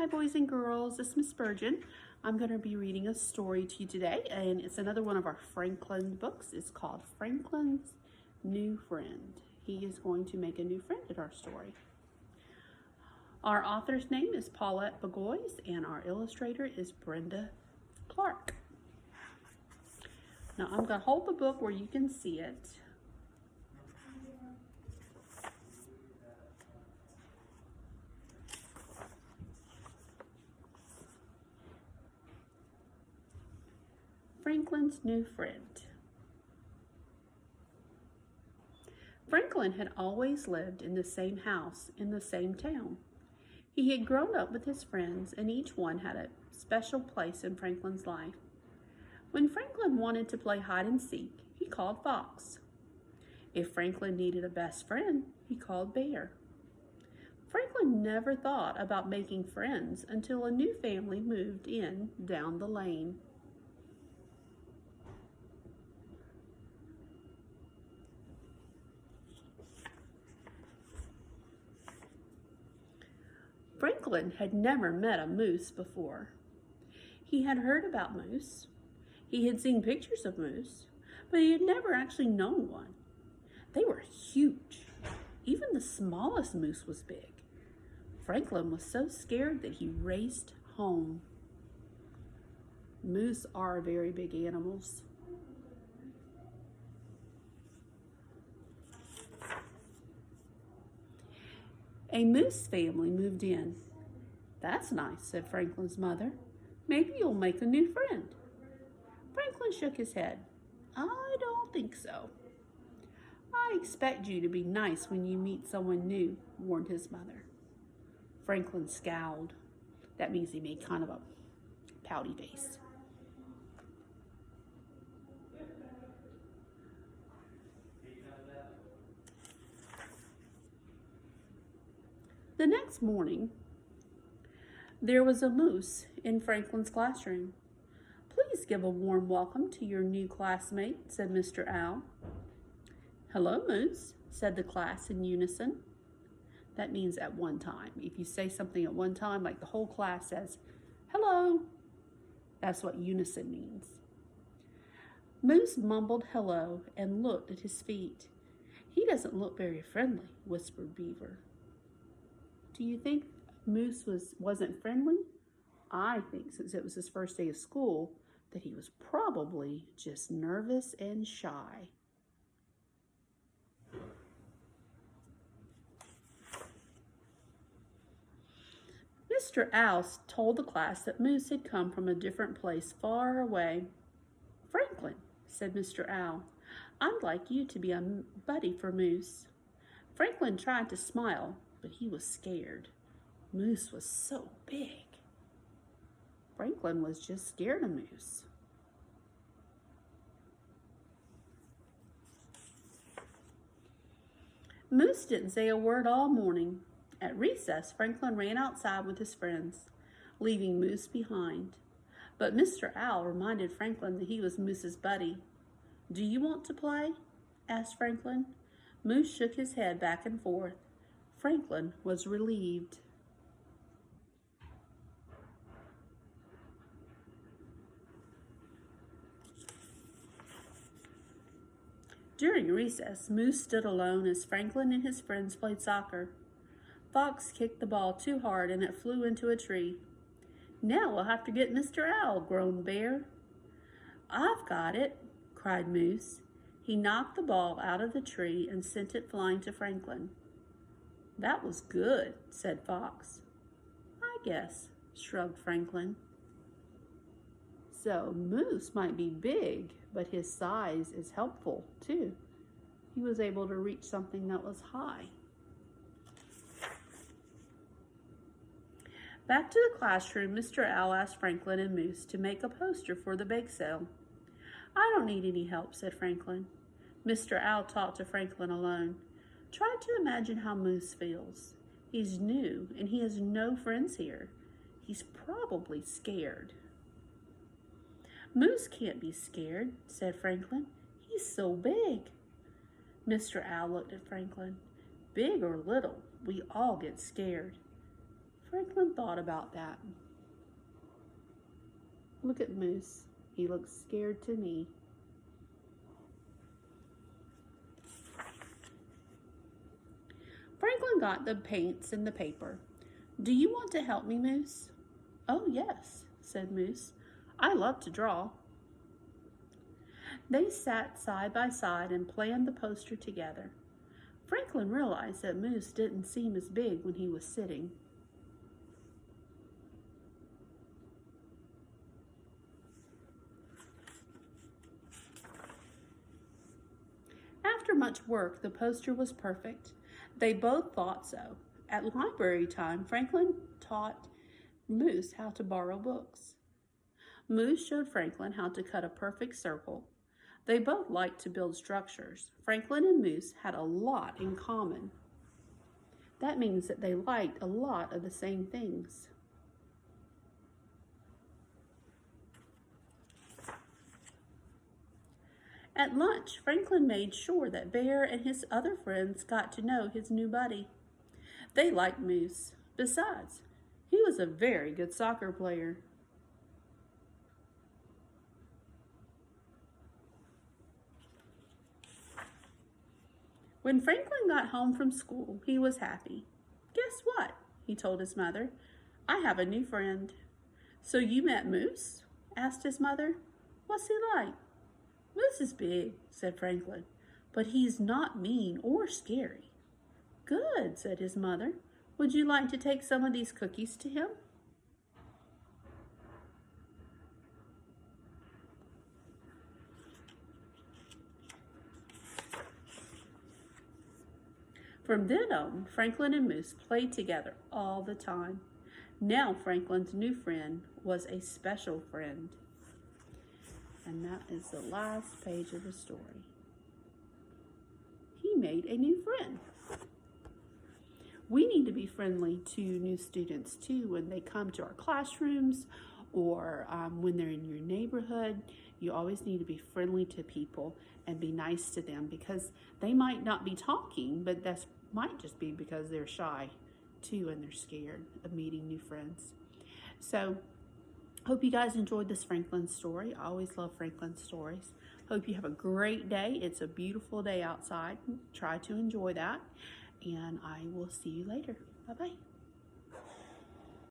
Hi boys and girls, it's Miss Spurgeon. I'm going to be reading a story to you today, and it's another one of our Franklin books. It's called Franklin's New Friend. He is going to make a new friend in our story. Our author's name is Paulette Bogoys, and our illustrator is Brenda Clark. Now I'm going to hold the book where you can see it. Franklin's New Friend. Franklin had always lived in the same house in the same town. He had grown up with his friends, and each one had a special place in Franklin's life. When Franklin wanted to play hide and seek, he called Fox. If Franklin needed a best friend, he called Bear. Franklin never thought about making friends until a new family moved in down the lane. Franklin had never met a moose before. He had heard about moose. He had seen pictures of moose, but he had never actually known one. They were huge. Even the smallest moose was big. Franklin was so scared that he raced home. Moose are very big animals. A moose family moved in. "That's nice," said Franklin's mother. "Maybe you'll make a new friend." Franklin shook his head. "I don't think so." "I expect you to be nice when you meet someone new," warned his mother. Franklin scowled. That means he made kind of a pouty face. The next morning, there was a moose in Franklin's classroom. "Please give a warm welcome to your new classmate," said Mr. Owl. "Hello, Moose," said the class in unison. That means at one time. If you say something at one time, like the whole class says, "Hello," that's what unison means. Moose mumbled hello and looked at his feet. "He doesn't look very friendly," whispered Beaver. Do you think Moose wasn't friendly? I think, since it was his first day of school, that he was probably just nervous and shy. Mr. Owl told the class that Moose had come from a different place far away. "Franklin," said Mr. Owl, "I'd like you to be a buddy for Moose." Franklin tried to smile, but he was scared. Moose was so big. Franklin was just scared of Moose. Moose didn't say a word all morning. At recess, Franklin ran outside with his friends, leaving Moose behind. But Mr. Owl reminded Franklin that he was Moose's buddy. "Do you want to play?" asked Franklin. Moose shook his head back and forth. Franklin was relieved. During recess, Moose stood alone as Franklin and his friends played soccer. Fox kicked the ball too hard and it flew into a tree. "Now we'll have to get Mr. Owl," groaned Bear. "I've got it," cried Moose. He knocked the ball out of the tree and sent it flying to Franklin. "That was good," said Fox. "I guess," shrugged Franklin. So Moose might be big, but his size is helpful too. He was able to reach something that was high. Back to the classroom, Mr. Owl asked Franklin and Moose to make a poster for the bake sale. "I don't need any help," said Franklin. Mr. Owl talked to Franklin alone. "Try to imagine how Moose feels. He's new and he has no friends here. He's probably scared." "Moose can't be scared," said Franklin. "He's so big." Mr. Owl looked at Franklin. "Big or little, we all get scared." Franklin thought about that. Look at Moose. He looks scared to me. Franklin got the paints and the paper. Do you want to help me, Moose? Oh, yes, said Moose. I love to draw. They sat side by side and planned the poster together. Franklin realized that Moose didn't seem as big when he was sitting. After much work, the poster was perfect. They both thought so. At library time, Franklin taught Moose how to borrow books. Moose showed Franklin how to cut a perfect circle. They both liked to build structures. Franklin and Moose had a lot in common. That means that they liked a lot of the same things. At lunch, Franklin made sure that Bear and his other friends got to know his new buddy. They liked Moose. Besides, he was a very good soccer player. When Franklin got home from school, he was happy. Guess what? He told his mother. I have a new friend. So you met Moose? Asked his mother. What's he like? Moose is big, said Franklin, but he's not mean or scary. Good, said his mother. Would you like to take some of these cookies to him? From then on, Franklin and Moose played together all the time. Now Franklin's new friend was a special friend. And that is the last page of the story. He made a new friend. We need to be friendly to new students too when they come to our classrooms or when they're in your neighborhood. You always need to be friendly to people and be nice to them because they might not be talking, but that might just be because they're shy too and they're scared of meeting new friends. So, hope you guys enjoyed this Franklin story. I always love Franklin stories. Hope you have a great day. It's a beautiful day outside. Try to enjoy that. And I will see you later. Bye-bye.